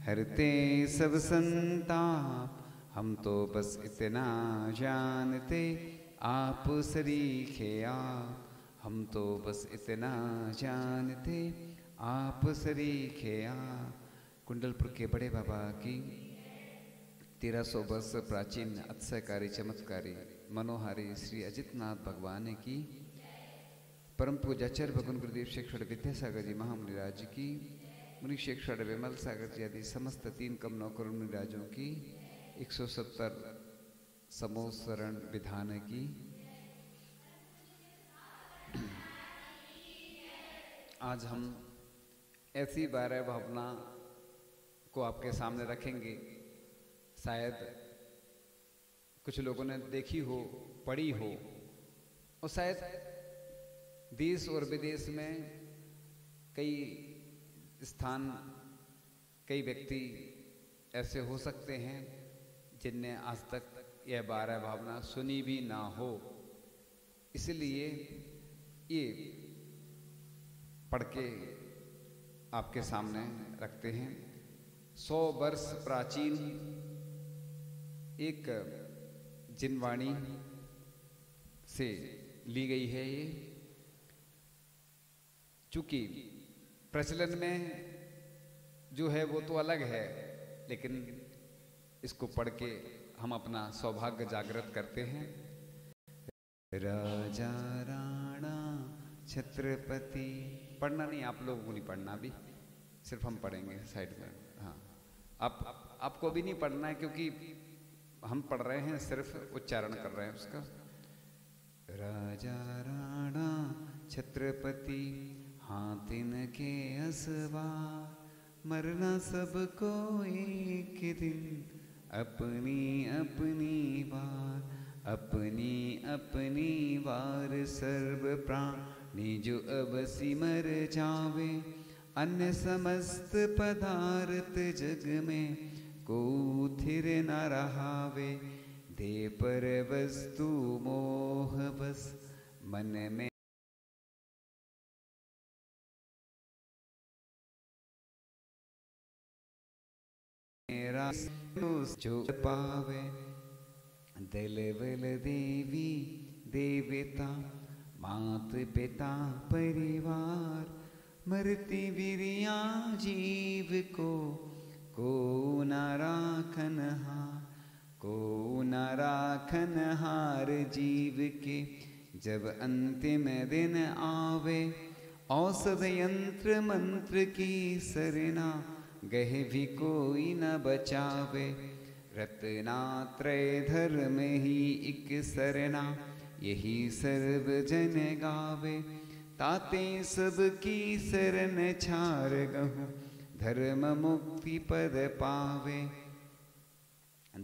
हरते सब संताप, हम तो बस इतना जानते, आप सरीखे आप, हम तो बस इतना जानते, आप सरीखे आप। कुंडलपुर के बड़े बाबा की 1300 वर्ष प्राचीन अतिशयकारी चमत्कारी मनोहारी श्री अजितनाथ भगवान की, परम पूजाचार्य भगवान गुरुदेव शेखर विद्यासागर जी महामुनिराज की, मुनि शेखर विमल सागर जी आदि समस्त 3 कमनों करुण मुनिराजों की 170 समोसरण विधान की। आज हम ऐसी 12 भावना को आपके सामने रखेंगे। शायद कुछ लोगों ने देखी हो, पढ़ी हो, और शायद देश और विदेश में कई स्थान, कई व्यक्ति ऐसे हो सकते हैं जिनने आज तक यह 12 भावना सुनी भी ना हो। इसलिए ये पढ़ के आपके सामने रखते हैं। 100 वर्ष प्राचीन एक जिनवाणी से ली गई है ये। चूंकि प्रचलन में जो है वो तो अलग है, लेकिन इसको पढ़ के हम अपना सौभाग्य जागृत करते हैं। राजा राणा छत्रपति, पढ़ना नहीं, आप लोगों को नहीं पढ़ना, भी सिर्फ हम पढ़ेंगे साइड में। हाँ, आपको भी नहीं पढ़ना है, क्योंकि हम पढ़ रहे हैं, सिर्फ उच्चारण कर रहे हैं उसका। राजा राणा छत्रपति, हाथिन के असवार, मरना सबको एक दिन, अपनी अपनी बार, अपनी अपनी बार, सर्व प्राणी जो अब सिमर जावे, अन्य समस्त पदार्थ जग में को थिर न रहावे, दे पर वस्तु मोह बस मन में मेरा जो पावे, दल बल देवी देवता, मात पिता परिवार, मरती बिरिया जीव को न राखन हार, को न राखन हार जीव के, जब अंतिम दिन आवे, औषध यंत्र मंत्र की सरना, गह भी कोई न बचावे, रत्नात्रय धर्म ही एक सरना, यही सर्व जन गावे, ताते सबकी शरण छार गहु, धर्म मुक्ति पद पावे,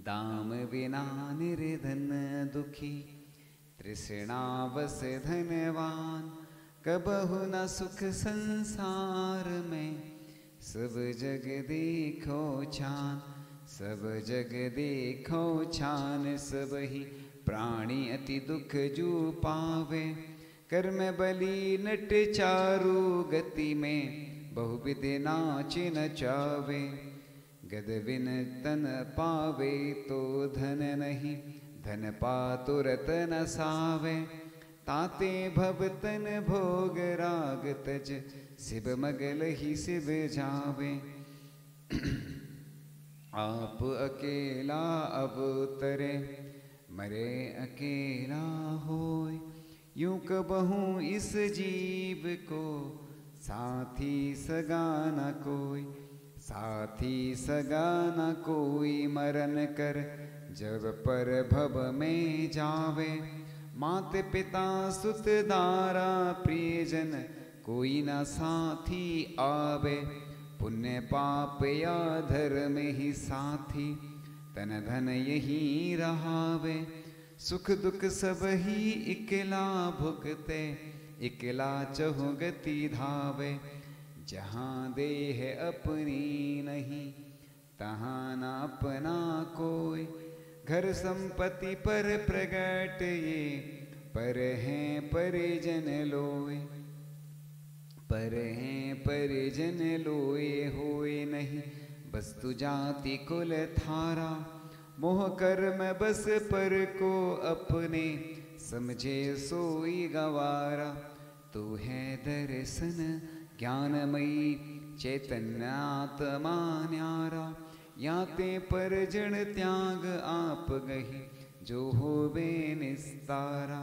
दाम बिना निर्धन दुखी, तृष्णावस धनवान, कबहु न सुख संसार में, सब जग देखो छान, सब जग देखो छान, सब ही प्राणी अति दुख जो पावे, कर्म बलि नट चारु गति में, बहुविध नाच नचावे, गद बिन तन पावे तो धन नहीं, धन पा तुरत न सावे, ताते भव तन भोग राग तज, शिव मगल ही शिव जावे, आप अकेला अवतरे, मरे अकेला होय, यूं कबहूँ इस जीव को, साथी सगा न कोई, साथी सगा न कोई, मरण कर जब पर भव में जावे, मात पिता सुत दारा प्रियजन, कोई न साथी आवे, पुण्य पाप या धर्म ही साथी, तन धन यही रहावे, सुख दुख सब ही इकला भुगते, इकला चहु गति धावे, जहाँ देह अपनी नहीं, तहाँ न अपना कोई, घर संपत्ति पर प्रगट ये, पर हैं परिजन लोए, पर हैं परिजन लोए, होए नहीं वस्तु जाति कुल थारा, मोह कर्म बस पर को अपने, समझे सोई गवारा। तू है दर्शन ज्ञानमयी, चैतन्यात्मा न्यारा। याते पर जन त्याग आप गही, जो होवे निस्तारा।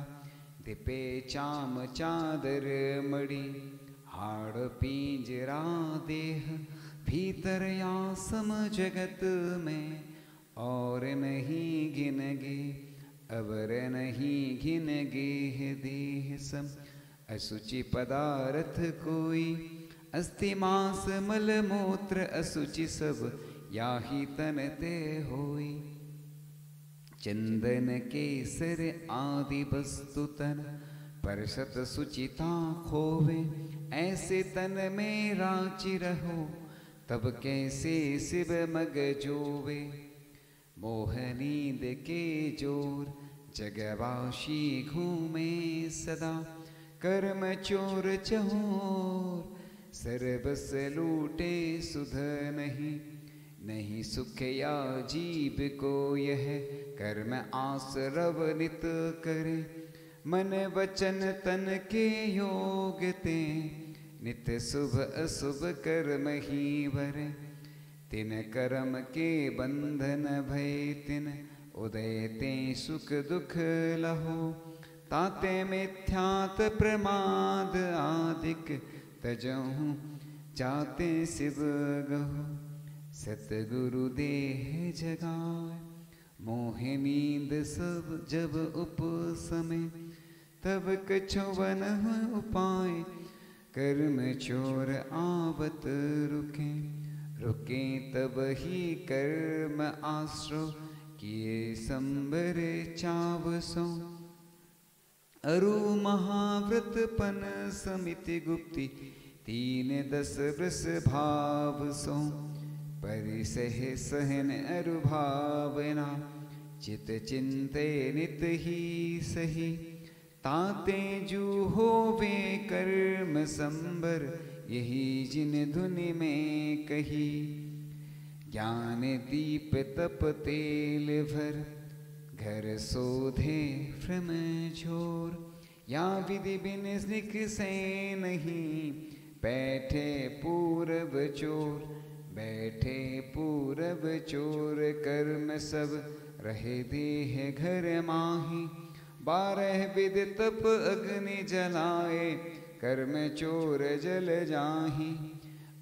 दिपे चाम चादर मड़ी, हाड़ पिंजरा देह। भीतर या सम जगत में, और नहीं गिनगे, अवर नहीं गिनगे है देह सम। असुचि पदार्थ कोई, अस्थि मांस मल मूत्र असुचि सब, याही तन ते होई। चंदन केसर आदि वस्तु तन, परसत सुचिता खोवे। ऐसे तन में राचि रहो, तब कैसे शिव मग जोवे। मोह नींद के जोर, जगवाशी घूमे सदा। कर्म चोर चहोर, सर्वस लूटे सुध नहीं। नहीं सुख या जीव को यह, कर्म आसरव नित करे। मन वचन तन के योग ते, नित शुभ अशुभ कर्म ही वरे। तिन कर्म के बंधन भय तिन, उदय ते सुख दुख लहो। ताते मिथ्यात प्रमाद आदिक, तजहु जाते शिव गहो। सतगुरु देह जगाए, मोह नींद सब जब उपसमे। तब कछुवन उपाय, कर्म चोर आवत रुके। रुके तब ही कर्म आश्रो, किए संबर चावसो। अरु महाव्रत पन समिति गुप्ति, 3-10 वृष भाव सो। परिसह सहन अरु भावना, चित चिंते नित ही सही। ताते जू होवे कर्म संबर, यही जिन धुनि में कही। ज्ञान दीप तप तेल भर, घर सोधे फ्रम झोर। या विधि बिन निक से नहीं, बैठे पूरब चोर। बैठे पूरब चोर, कर्म सब रहे देह घर माही। 12 विध तप अग्नि जलाए, कर्म चोर जल जाही।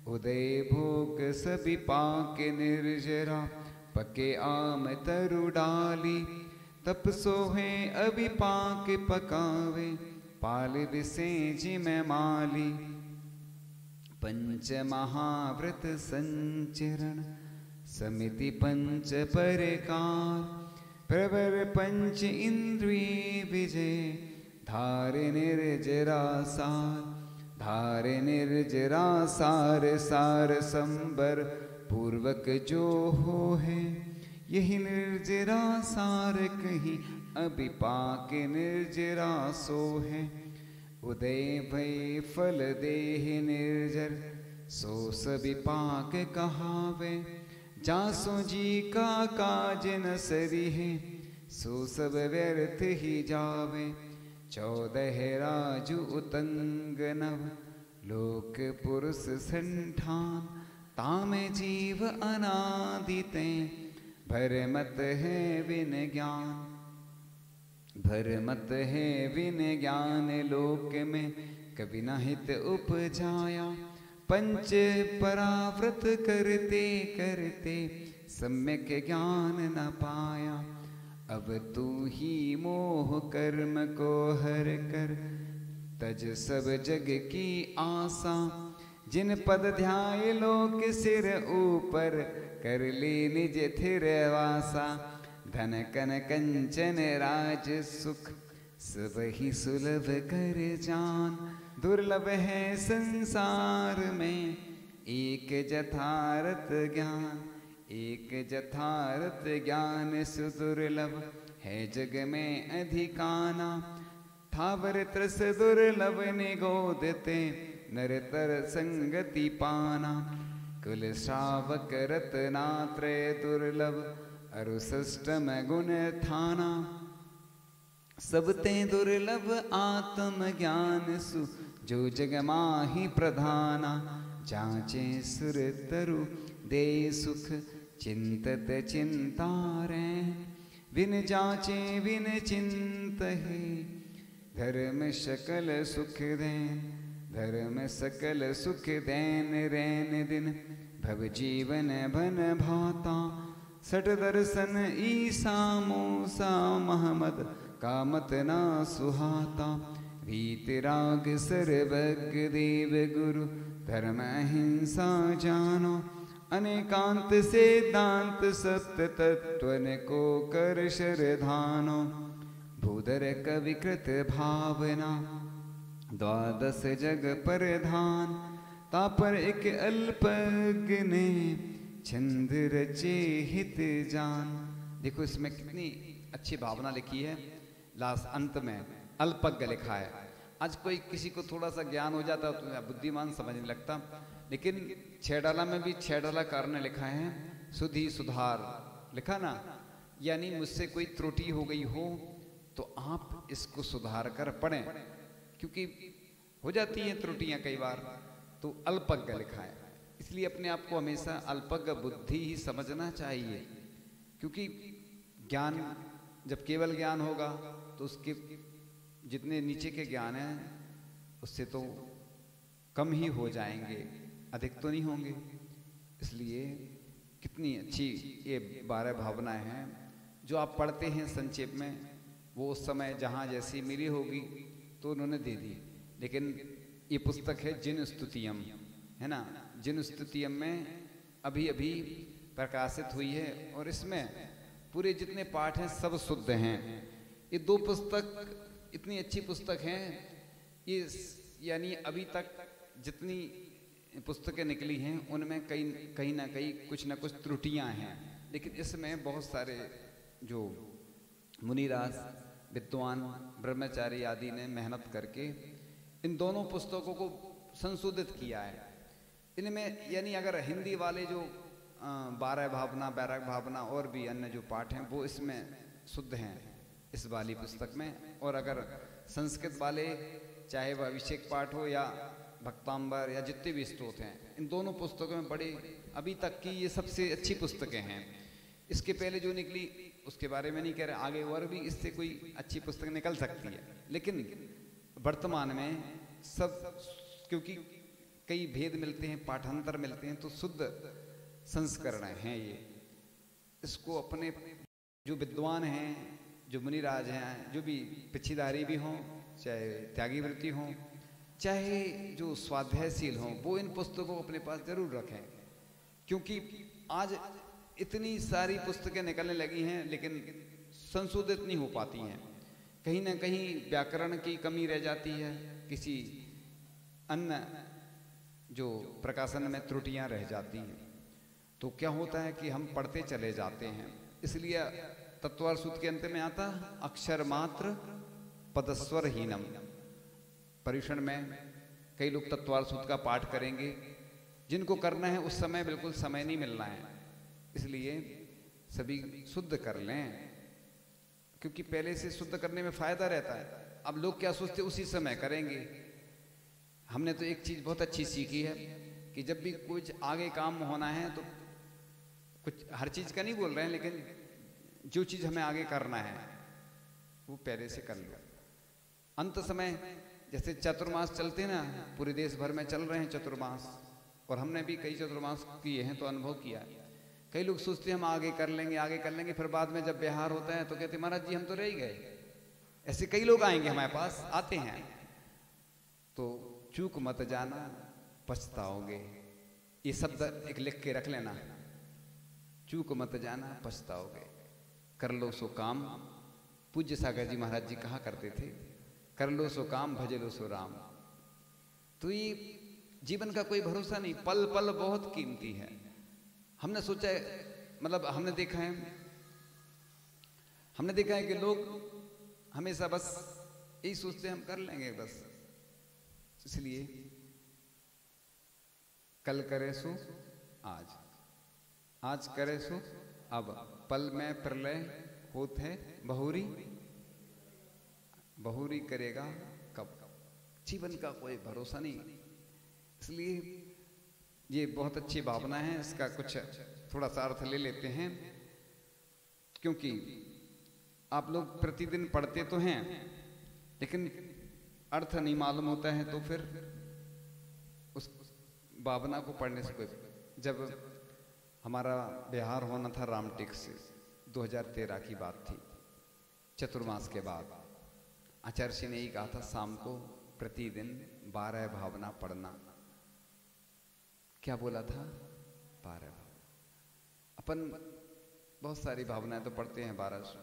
उदय भोग सभी पाके निर्जरा, पके आम तरु डाली। तप सोहे अभी पाके पकावे, पाल बिसे जिम माली। पंच महाव्रत संचरण, समिति पंच परकार। प्रवर पंच इंद्रिय विजय, धार निर्जरा सार। धार निर्जरा सार, सार संबर पूर्वक जो हो है। यही निर्जरा सार कहीं, अभी पाके निर्जरा सो है। उदय भय फल देह निर्जर, सो सभी पाक कहावे। जासो जी का काज न सरी है, सो सब व्यर्थ ही जावे। 14 राजु उतंग नव, लोक पुरुष संठान। तामे जीव अनादिते, भरमत है विन ज्ञान। भरमत है विन ज्ञान, लोक में कभी न हित उपजाया। पंच पराव्रत करते करते, सम्यक ज्ञान न पाया। अब तू ही मोह कर्म को हर कर, तज सब जग की आशा। जिन पद ध्याय लोक सिर ऊपर, कर ले निज थिर वासा। धन कन कंचन राज सुख, सब ही सुलभ कर जान। दुर्लभ है संसार में, एक जथारथ ज्ञान। एक जथारथ ज्ञान सुदुर्लभ, है जग में अधिकाना। ठावर त्रस दुर्लभ निगोदते, नर तर संगति पाना। कुल श्रावक रत्नात्रय दुर्लभ अरुसष्टम गुण थाना। सब ते दुर्लभ आत्म ज्ञान सु जो जग माहि प्रधाना। जाचे सुर तरु दे सुख चिंतत चिंतारे। विन जाचे विन चिंत है धर्म सकल सुख देन। धर्म सकल सुख देन रैन दिन भव जीवन भन भाता। सठ दर्शन ईसा मूसा महमद कामत ना सुहाता। वीतराग सर्वज्ञ देव गुरु धर्म अहिंसा जानो। अनेकांत सिद्धांत सत्य तत्वन को कर शरधानो। भूधर कविकृत भावना द्वादश जग परधान। तापर एक अल्पज्ञ ने छंद रचे हित जान। देखो इसमें कितनी अच्छी भावना लिखी है। लास्ट अंत में अल्पज्ञ लिखा है। आज कोई किसी को थोड़ा सा ज्ञान हो जाता तो बुद्धिमान समझने लगता, लेकिन छेडाला में भी छेडाला कार ने लिखा है सुधी सुधार लिखा ना, यानी मुझसे कोई त्रुटि हो गई हो तो आप इसको सुधार कर पढ़ें, क्योंकि हो जाती हैं त्रुटियां कई बार। तो अल्पज्ञ लिखा है, इसलिए अपने आप को हमेशा अल्पज्ञ बुद्धि ही समझना चाहिए। क्योंकि ज्ञान जब केवल ज्ञान होगा तो उसके जितने नीचे के ज्ञान हैं उससे तो कम ही हो जाएंगे, अधिक तो नहीं होंगे। इसलिए कितनी अच्छी ये 12 भावनाएं हैं जो आप पढ़ते हैं संक्षेप में। वो उस समय जहाँ जैसी मिली होगी तो उन्होंने दे दी। लेकिन ये पुस्तक है जिन स्तुतियम, है ना, जिन स्तुतियम में अभी अभी प्रकाशित हुई है और इसमें पूरे जितने पाठ हैं सब शुद्ध हैं। ये 2 पुस्तक इतनी अच्छी पुस्तक हैं, ये यानी अभी तक जितनी पुस्तकें निकली हैं उनमें कहीं ना कहीं कुछ ना कुछ त्रुटियां हैं, लेकिन इसमें बहुत सारे जो मुनिराज विद्वान ब्रह्मचारी आदि ने मेहनत करके इन दोनों पुस्तकों को संशोधित किया है। इनमें यानी अगर हिंदी वाले जो 12 भावना, 12 भावना और भी अन्य जो पाठ हैं वो इसमें शुद्ध हैं इस वाली पुस्तक में, और अगर संस्कृत वाले चाहे वह अभिषेक पाठ हो या भक्तांबर या जितने भी स्तोत्र हैं, इन दोनों पुस्तकों में बड़े अभी तक की ये सबसे अच्छी पुस्तकें हैं। इसके पहले जो निकली उसके बारे में नहीं कह रहे, आगे और भी इससे कोई अच्छी पुस्तक निकल सकती है, लेकिन वर्तमान में सब क्योंकि कई भेद मिलते हैं, पाठांतर मिलते हैं, तो शुद्ध संस्करण हैं ये। इसको अपने जो विद्वान हैं, जो मुनिराज हैं, जो भी पिछीधारी भी हों, चाहे त्यागी वृत्ति हों, चाहे जो स्वाध्यायशील हों, वो इन पुस्तकों को अपने पास जरूर रखें। क्योंकि आज इतनी सारी पुस्तकें निकलने लगी हैं लेकिन संशोधित नहीं हो पाती हैं। कहीं ना कहीं व्याकरण की कमी रह जाती है, किसी अन्य जो प्रकाशन में त्रुटियां रह जाती हैं, तो क्या होता है कि हम पढ़ते चले जाते हैं। इसलिए तत्वार सूत्र के अंत में आता अक्षर मात्र पदस्वर हीनम। पर्युषण में कई लोग तत्वार सूत्र का पाठ करेंगे, जिनको करना है उस समय बिल्कुल समय नहीं मिलना है, इसलिए सभी शुद्ध कर लें, क्योंकि पहले से शुद्ध करने में फायदा रहता है। अब लोग क्या सोचते उसी समय करेंगे। हमने तो एक चीज बहुत अच्छी सीखी है कि जब भी कुछ आगे काम होना है तो कुछ हर चीज का नहीं बोल रहे हैं, लेकिन जो चीज हमें आगे करना है वो पहले से कर लो। अंत समय जैसे चतुर्मास चलते हैं ना, पूरे देश भर में चल रहे हैं चतुर्मास, और हमने भी कई चतुर्मास किए हैं तो अनुभव किया है। कई लोग सोचते हैं हम आगे कर लेंगे, आगे कर लेंगे, फिर बाद में जब बिहार होता है तो कहते महाराज जी हम तो रह गए। ऐसे कई लोग आएंगे हमारे पास, आते हैं। तो चूक मत जाना पछताओगे, ये शब्द एक लिख के रख लेना, चूक मत जाना पछताओगे। कर लो सो काम, पूज्य सागर जी महाराज जी कहा करते थे, कर लो सो काम भज लो सो राम। तो ये जीवन का कोई भरोसा नहीं, पल पल बहुत कीमती है। हमने सोचा है, मतलब हमने देखा है कि लोग हमेशा बस यही सोचते हैं हम कर लेंगे बस। इसलिए कल करे सो आज। आज करे सो अब, पल में प्रलय होत है बहुरी, बहुरी करेगा कब। जीवन का कोई भरोसा नहीं, इसलिए ये बहुत अच्छी भावना है। इसका कुछ थोड़ा सा अर्थ ले लेते हैं, क्योंकि आप लोग प्रतिदिन पढ़ते तो हैं लेकिन अर्थ नहीं मालूम होता है, तो फिर उस भावना को पढ़ने से कोई। जब हमारा बिहार होना था रामटेक से, 2013 की बात थी, चतुर्मास के बाद आचार्य जी ने यही कहा था, शाम को प्रतिदिन 12 भावना पढ़ना। क्या बोला था? 12 भावना। अपन बहुत सारी भावनाएं तो पढ़ते हैं 12।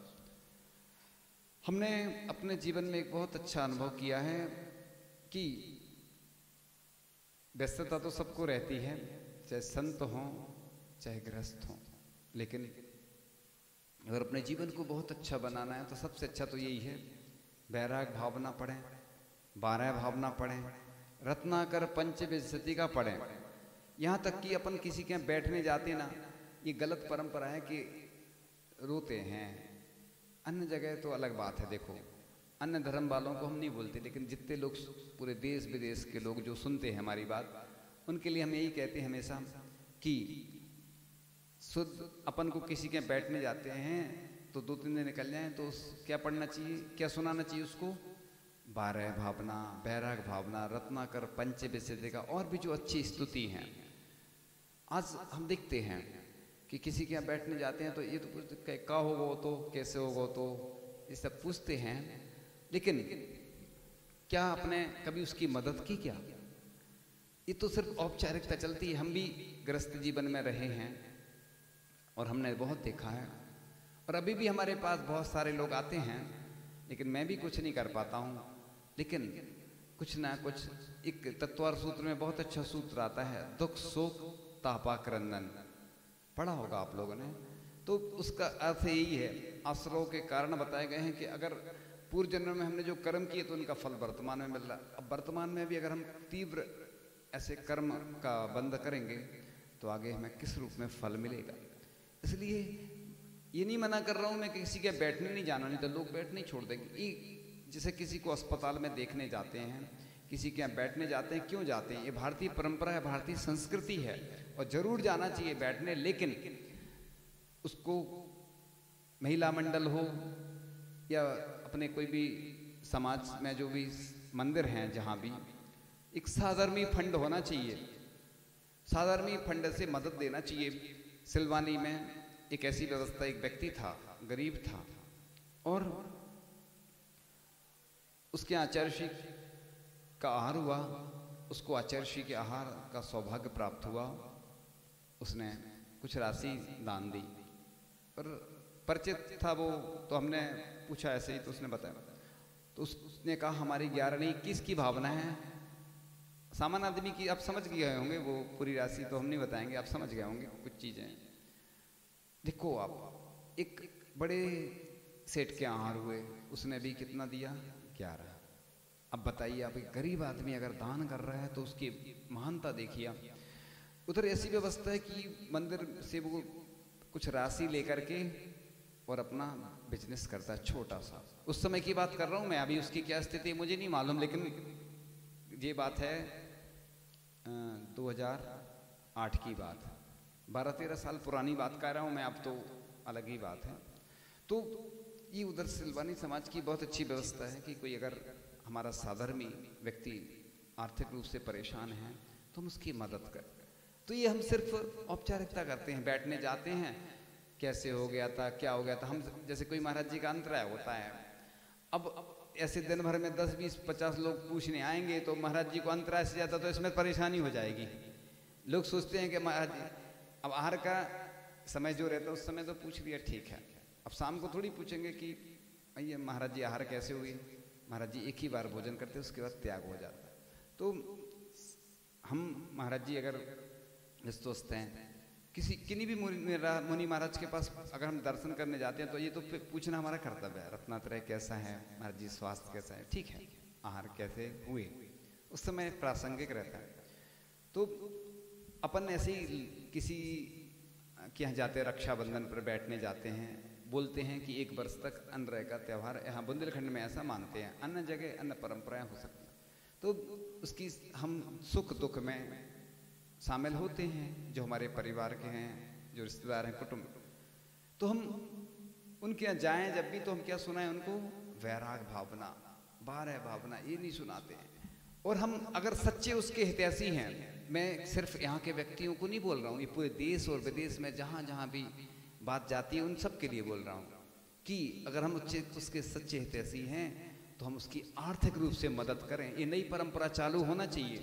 हमने अपने जीवन में एक बहुत अच्छा अनुभव किया है कि व्यस्तता तो सबको रहती है, चाहे संत हों चाहे गृहस्थ हों, लेकिन अगर अपने जीवन को बहुत अच्छा बनाना है तो सबसे अच्छा तो यही है, वैराग भावना पढ़ें, 12 भावना पढ़ें, रत्नाकर पंचविंशति का पढ़ें। यहाँ तक कि अपन किसी के यहाँ बैठने जाते ना, ये गलत परंपरा है कि रोते हैं। अन्य जगह तो अलग बात है, देखो अन्य धर्म वालों को हम नहीं बोलते, लेकिन जितने लोग पूरे देश विदेश के लोग जो सुनते हैं हमारी बात, उनके लिए हम यही कहते हैं हमेशा कि शुद्ध अपन को किसी के बैठने जाते हैं तो 2-3 दिन निकल जाएं तो क्या पढ़ना चाहिए, क्या सुनाना चाहिए उसको? 12 भावना, वैराग भावना, रत्नाकर पंचविंशति का, और भी जो अच्छी स्तुति हैं। आज हम देखते हैं कि किसी के यहाँ बैठने जाते हैं तो ये तो पूछते क्या होगा, तो कैसे होगा, तो ये सब पूछते हैं, लेकिन क्या आपने कभी उसकी मदद की? क्या ये तो सिर्फ औपचारिकता चलती है। हम भी गृहस्थ जीवन में रहे हैं और हमने बहुत देखा है, और अभी भी हमारे पास बहुत सारे लोग आते हैं, लेकिन मैं भी कुछ नहीं कर पाता हूँ। लेकिन कुछ ना कुछ, एक तत्वार सूत्र में बहुत अच्छा सूत्र आता है, दुख शोक तापा क्रंदन, पढ़ा होगा आप लोगों ने। तो उसका अर्थ यही है, आश्रयों के कारण बताए गए हैं कि अगर पूर्व जन्म में हमने जो कर्म किए तो उनका फल वर्तमान में मिल रहा। अब वर्तमान में भी अगर हम तीव्र ऐसे कर्म का बंध करेंगे तो आगे हमें किस रूप में फल मिलेगा। इसलिए ये नहीं मना कर रहा हूँ मैं कि किसी के बैठने नहीं जाना, नहीं तो लोग बैठने ही छोड़ देंगे। जैसे किसी को अस्पताल में देखने जाते हैं, किसी के यहाँ बैठने जाते हैं, क्यों जाते हैं? ये भारतीय परंपरा है, भारतीय संस्कृति है, और जरूर जाना चाहिए बैठने। लेकिन उसको महिला मंडल हो या अपने कोई भी समाज में जो भी मंदिर हैं, जहाँ भी एक साधर्मी फंड होना चाहिए, साधर्मी फंड से मदद देना चाहिए। सिलवानी में एक ऐसी व्यवस्था, एक व्यक्ति था, गरीब था, और उसके आचार्य का आहार हुआ, उसको आचार्य के आहार का सौभाग्य प्राप्त हुआ। उसने कुछ राशि दान दी, पर परिचित था वो, तो हमने पूछा ऐसे ही, तो उसने बताया। तो उसने कहा हमारी 11 नहीं 21 की भावना है। सामान्य आदमी की आप समझ गए होंगे, वो पूरी राशि तो हम नहीं बताएंगे, आप समझ गए होंगे कुछ चीजें। देखो आप, एक बड़े सेठ के आहार हुए, उसने भी कितना दिया? 11। अब बताइए, आप एक गरीब आदमी अगर दान कर रहा है तो उसकी महानता देखिए। उधर ऐसी व्यवस्था है कि मंदिर से वो कुछ राशि लेकर के और अपना बिजनेस करता है छोटा सा। उस समय की बात कर रहा हूँ मैं, अभी उसकी क्या स्थिति है मुझे नहीं मालूम, लेकिन ये बात है 2008 की बात, 12-13 साल पुरानी बात कर रहा हूँ मैं, अब तो अलग ही बात है। तो ये उधर सिलवानी समाज की बहुत अच्छी व्यवस्था है कि कोई अगर हमारा साधर्मी व्यक्ति आर्थिक रूप से परेशान है तो हम उसकी मदद करें। तो ये हम सिर्फ औपचारिकता करते हैं, बैठने जाते हैं, कैसे हो गया था, क्या हो गया था। हम जैसे कोई महाराज जी का अंतराय होता है, अब ऐसे दिन भर में 10, 20, 50 लोग पूछने आएंगे तो महाराज जी को अंतराय से जाता तो इसमें परेशानी हो जाएगी। लोग सोचते हैं कि महाराज जी, अब आहार का समय जो रहता है उस समय तो पूछ लिया, ठीक है। अब शाम को थोड़ी पूछेंगे कि भैया महाराज जी आहार कैसे हुई। महाराज जी एक ही बार भोजन करते, उसके बाद त्याग हो जाता है। तो हम महाराज जी अगर स्वस्थ हैं, किन्हीं भी मुनि महाराज के पास अगर हम दर्शन करने जाते हैं तो ये तो पूछना हमारा कर्तव्य है, रत्नात्रय कैसा है, महाराज जी स्वास्थ्य कैसा है, ठीक है, आहार कैसे हुए, उस समय प्रासंगिक रहता है। तो अपन ऐसे ही किसी के यहाँ जाते हैं, रक्षाबंधन पर बैठने जाते हैं, बोलते हैं कि 1 वर्ष तक अन्न रहेगा त्यौहार। यहाँ बुंदेलखंड में ऐसा मानते हैं, अन्य जगह अन्य परंपराएं हो सकती हैं। तो उसकी हम सुख दुख में शामिल होते हैं, जो हमारे परिवार के हैं, जो रिश्तेदार हैं, कुटुंब। तो हम उनके यहाँ जाएं जब भी, तो हम क्या सुनाएं उनको? वैराग भावना, 12 भावना, ये नहीं सुनाते हैं। और हम अगर सच्चे उसके हितैषी हैं, मैं सिर्फ यहाँ के व्यक्तियों को नहीं बोल रहा हूँ, ये पूरे देश और विदेश में जहाँ जहाँ भी बात जाती है उन सब के लिए बोल रहा हूँ कि अगर हम उसके सच्चे हितैषी हैं तो हम उसकी आर्थिक रूप से मदद करें। ये नई परंपरा चालू होना चाहिए।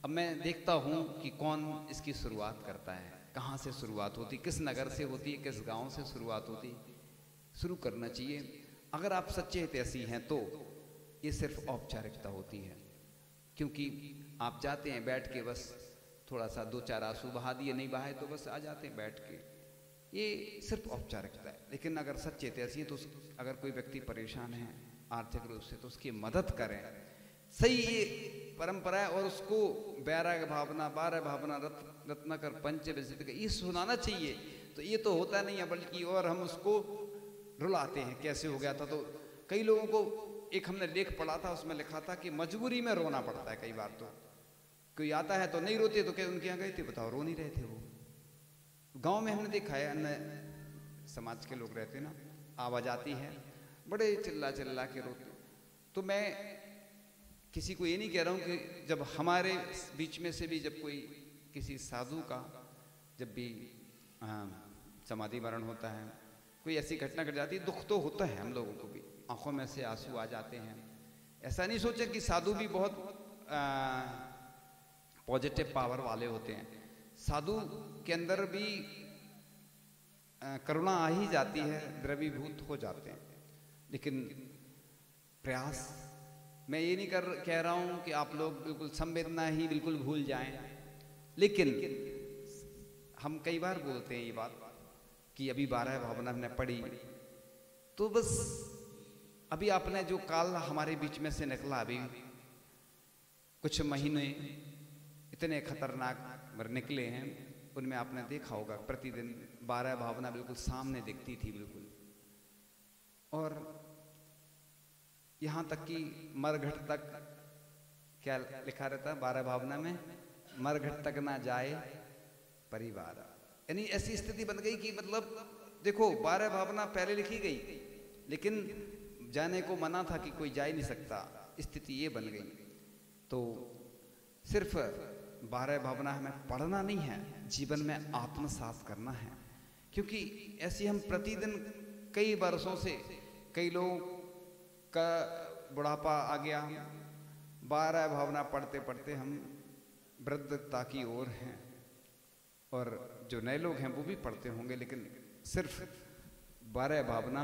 अब मैं देखता हूँ कि कौन इसकी शुरुआत करता है, कहाँ से शुरुआत होती, किस नगर से होती है, किस गाँव से शुरुआत होती। शुरू करना चाहिए। अगर आप सच्चे हितैषी हैं तो ये सिर्फ औपचारिकता होती है, क्योंकि आप जाते हैं बैठ के, बस थोड़ा सा 2-4 आंसू बहा दिए, नहीं बहाए तो बस आ जाते हैं बैठ के, ये सिर्फ औपचारिकता है। लेकिन अगर सच्चे हितैषी हैं तो अगर कोई व्यक्ति परेशान है आर्थिक रूप से तो उसकी मदद करें। सही ये परंपरा है। और उसको वैराग भावना, 12 भावना, रत्नाकर पंचविंशति ये सुनाना चाहिए। तो ये तो होता नहीं है, बल्कि और हम उसको रुलाते हैं, कैसे हो गया था। तो कई लोगों को, एक हमने लेख पढ़ा था, उसमें लिखा था कि मजबूरी में रोना पड़ता है कई बार। तो कोई आता है तो नहीं रोते, तो क्या उनके यहाँ गए थे, बताओ रो नहीं रहे थे वो। गांव में हमने देखा है, अन्य समाज के लोग रहते ना, आवाज आती है, बड़े चिल्ला चिल्ला के रोते। तो मैं किसी को ये नहीं कह रहा हूँ कि जब हमारे बीच में से भी जब कोई किसी साधु का जब भी समाधि मरण होता है, कोई ऐसी घटना घट जाती है, दुख तो होता है हम लोगों को भी, आंखों में से आंसू आ जाते हैं। ऐसा नहीं सोचे कि साधु भी बहुत पॉजिटिव पावर वाले होते हैं। साधु के अंदर भी करुणा आ ही जाती है, द्रवीभूत हो जाते हैं। लेकिन प्रयास, मैं ये नहीं कह रहा हूं कि आप लोग बिल्कुल संवेदना ही बिल्कुल भूल जाएं, लेकिन हम कई बार बोलते हैं ये बात कि अभी 12 भावना हमने पढ़ी, तो बस अभी आपने जो काल हमारे बीच में से निकला, अभी कुछ महीने इतने खतरनाक निकले हैं, उनमें आपने देखा होगा प्रतिदिन 12 भावना बिल्कुल सामने दिखती थी बिल्कुल। और यहाँ तक कि मरघट तक क्या लिखा रहता है 12 भावना में, मरघट तक ना जाए परिवार। यानी ऐसी स्थिति बन गई कि मतलब देखो 12 भावना पहले लिखी गई, लेकिन जाने को मना था कि कोई जा ही नहीं सकता, स्थिति ये बन गई। तो सिर्फ 12 भावना हमें पढ़ना नहीं है, जीवन में आत्मसात करना है। क्योंकि ऐसी हम प्रतिदिन कई वर्षों से, कई लोगों का बुढ़ापा आ गया, 12 भावना पढ़ते पढ़ते हम वृद्धता की ओर हैं। और जो नए लोग हैं वो भी पढ़ते होंगे, लेकिन सिर्फ 12 भावना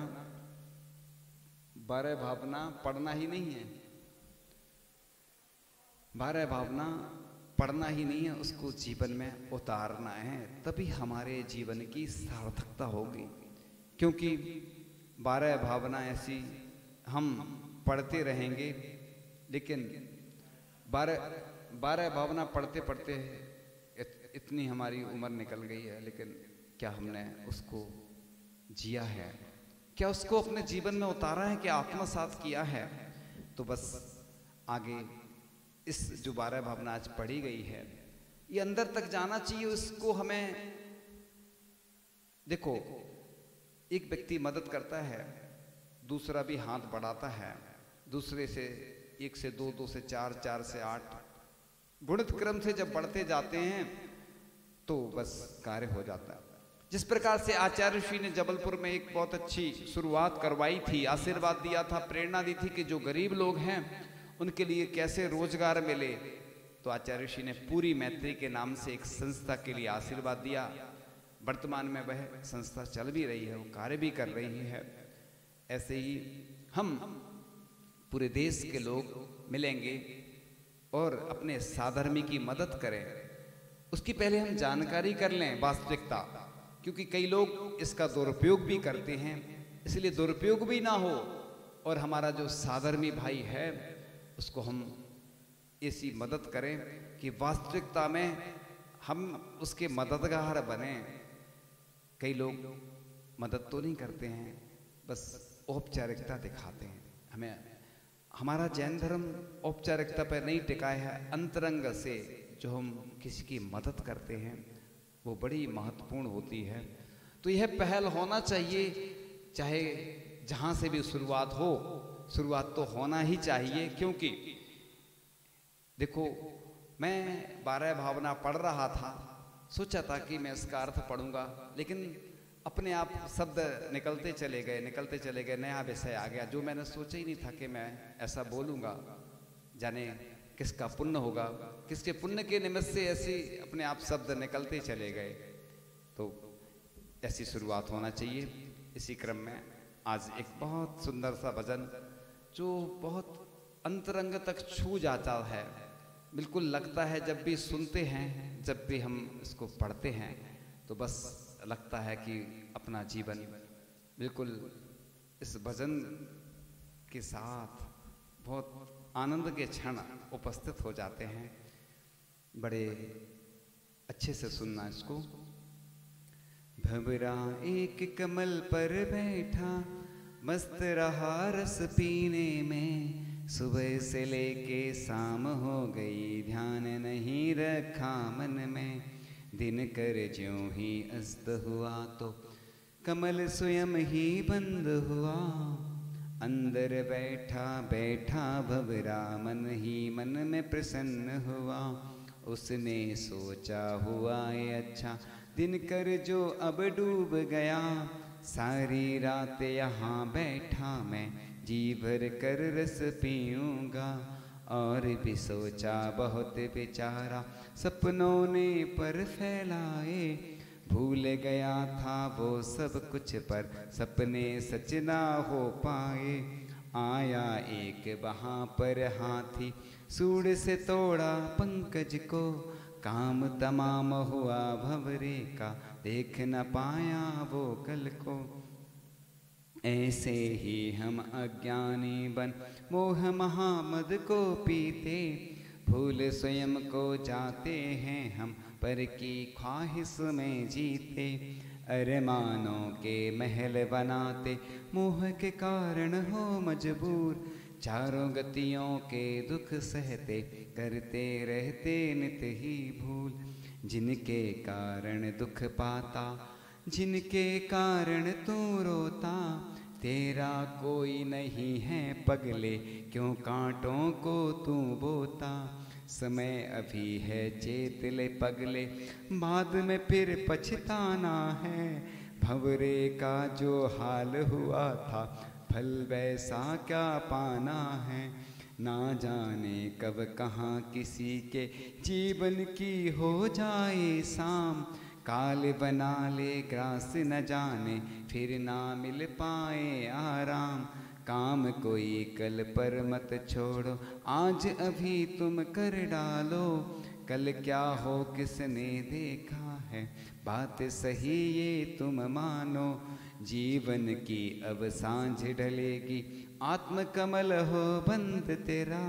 पढ़ना ही नहीं है, 12 भावना पढ़ना ही नहीं है, उसको जीवन में उतारना है, तभी हमारे जीवन की सार्थकता होगी। क्योंकि 12 भावना ऐसी हम पढ़ते रहेंगे, लेकिन 12 भावना पढ़ते पढ़ते इतनी हमारी उम्र निकल गई है, लेकिन क्या हमने उसको जिया है, क्या उसको अपने जीवन में उतारा है, क्या आत्मसात किया है? तो बस आगे इस जो 12 भावना आज पढ़ी गई है, ये अंदर तक जाना चाहिए। उसको हमें देखो, एक व्यक्ति मदद करता है, दूसरा भी हाथ बढ़ाता है, दूसरे से 1 से 2, 2 से 4, 4 से 8 गुणित क्रम से जब बढ़ते जाते हैं तो बस कार्य हो जाता है। जिस प्रकार से आचार्य श्री ने जबलपुर में एक बहुत अच्छी शुरुआत करवाई थी, आशीर्वाद दिया था, प्रेरणा दी थी कि जो गरीब लोग हैं उनके लिए कैसे रोजगार मिले, तो आचार्य श्री ने पूरी मैत्री के नाम से एक संस्था के लिए आशीर्वाद दिया। वर्तमान में वह संस्था चल भी रही है, वो कार्य भी कर रही है। ऐसे ही हम पूरे देश के लोग मिलेंगे और अपने साधर्मी की मदद करें। उसकी पहले हम जानकारी कर लें वास्तविकता, क्योंकि कई लोग इसका दुरुपयोग भी करते हैं, इसलिए दुरुपयोग भी ना हो और हमारा जो साधर्मी भाई है उसको हम ऐसी मदद करें कि वास्तविकता में हम उसके मददगार बने। कई लोग मदद तो नहीं करते हैं, बस औपचारिकता दिखाते हैं। हमें हमारा जैन धर्म औपचारिकता पर नहीं टिका है। अंतरंग से जो हम किसी की मदद करते हैं वो बड़ी महत्वपूर्ण होती है। तो यह पहल होना चाहिए, चाहे जहां से भी शुरुआत हो, शुरुआत तो होना ही चाहिए। क्योंकि देखो, मैं 12 भावना पढ़ रहा था, सोचा था कि मैं इसका अर्थ पढ़ूंगा, लेकिन अपने आप शब्द निकलते चले गए, नया विषय आ गया जो मैंने सोचा ही नहीं था कि मैं ऐसा बोलूंगा। जाने किसका पुण्य होगा, किसके पुण्य के निमित्त से ऐसे अपने आप शब्द निकलते चले गए। तो ऐसी शुरुआत होना चाहिए। इसी क्रम में आज एक बहुत सुंदर सा भजन जो बहुत अंतरंग तक छू जाता है। बिल्कुल लगता है जब भी सुनते हैं, जब भी हम इसको पढ़ते हैं, तो बस लगता है कि अपना जीवन बिल्कुल इस भजन के साथ बहुत आनंद के क्षण उपस्थित हो जाते हैं। बड़े अच्छे से सुनना इसको। भंवरा एक कमल पर बैठा, मस्त रहा रस पीने में। सुबह से लेके शाम हो गई, ध्यान नहीं रखा मन में। दिन कर ज्यों ही अस्त हुआ, तो कमल स्वयं ही बंद हुआ। अंदर बैठा बैठा भंवरा, मन ही मन में प्रसन्न हुआ। उसने सोचा हुआ ये अच्छा, दिन कर जो अब डूब गया। सारी रात यहाँ बैठा मैं, जी भर कर रस पीऊँगा। और भी सोचा बहुत बेचारा, सपनों ने पर फैलाए। भूल गया था वो सब कुछ, पर सपने सच ना हो पाए। आया एक वहाँ पर हाथी, सूंड से तोड़ा पंकज को। काम तमाम हुआ भंवरे का, देख न पाया वो कल को। ऐसे ही हम अज्ञानी बन, मोह महामद को पीते। भूल स्वयं को जाते हैं हम, पर की ख्वाहिश में जीते। अरमानों के महल बनाते, मोह के कारण हो मजबूर। चारों गतियों के दुख सहते, करते रहते नित ही भूल। जिनके कारण दुख पाता, जिनके कारण तू रोता। तेरा कोई नहीं है पगले, क्यों कांटों को तू बोता। समय अभी है चेत ले पगले, बाद में फिर पछताना है। भंवरे का जो हाल हुआ था, फल वैसा क्या पाना है। ना जाने कब कहाँ किसी के जीवन की हो जाए शाम। काल बना ले ग्रास न जाने, फिर ना मिल पाए आराम। काम कोई कल पर मत छोड़ो, आज अभी तुम कर डालो। कल क्या हो किसने देखा है, बात सही ये तुम मानो। जीवन की अब सांझ ढलेगी, आत्म कमल हो बंद तेरा।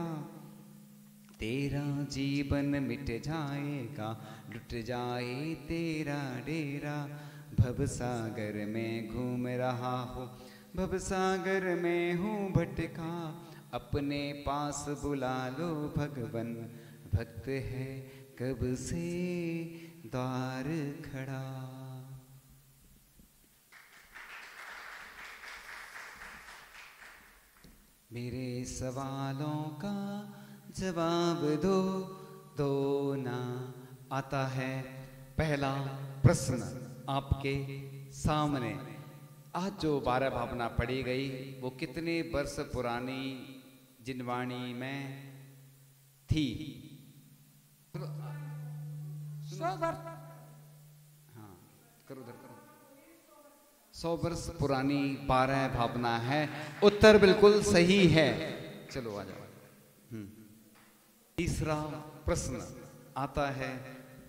तेरा जीवन मिट जाएगा, लुट जाए तेरा डेरा। भवसागर में घूम रहा हूँ, भवसागर में हूँ भटका। अपने पास बुला लो भगवन, भक्त है कब से द्वार खड़ा। मेरे सवालों का जवाब दो, दो ना। आता है पहला प्रश्न आपके सामने। आज जो 12 भावना पढ़ी गई वो कितने वर्ष पुरानी जिनवाणी में थी? 100 वर्ष। हाँ करो, उधर करो। 100 वर्ष पुरानी 12 भावना है। उत्तर बिल्कुल सही है। चलो आ जाओ। तीसरा प्रश्न आता है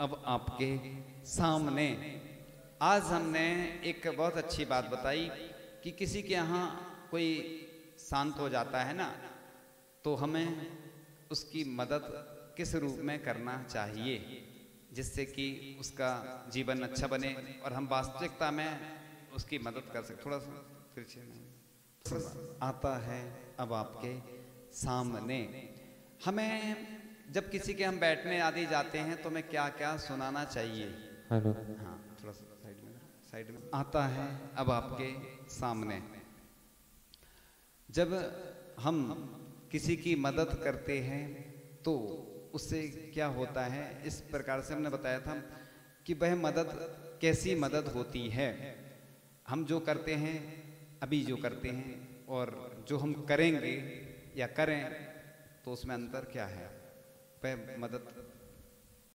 अब आपके सामने। आज हमने एक बहुत अच्छी बात बताई कि किसी के यहाँ कोई शांत हो जाता है ना, तो हमें उसकी मदद किस रूप में करना चाहिए। जिससे कि उसका जीवन अच्छा बने और हम वास्तविकता में उसकी मदद कर सकें। थोड़ा सा तिरछे में आता है अब आपके सामने। हमें जब किसी के हम बैठने आदि जाते हैं तो हमें क्या क्या सुनाना चाहिए? हेलो। हाँ, थोड़ा सा साइड में आता है अब आपके सामने। जब हम किसी की मदद करते हैं तो उससे क्या होता है, इस प्रकार से हमने बताया था कि वह मदद कैसी मदद होती है। हम जो करते हैं, अभी जो करते हैं और जो हम करेंगे या करें तो उसमें अंतर क्या है? वह मदद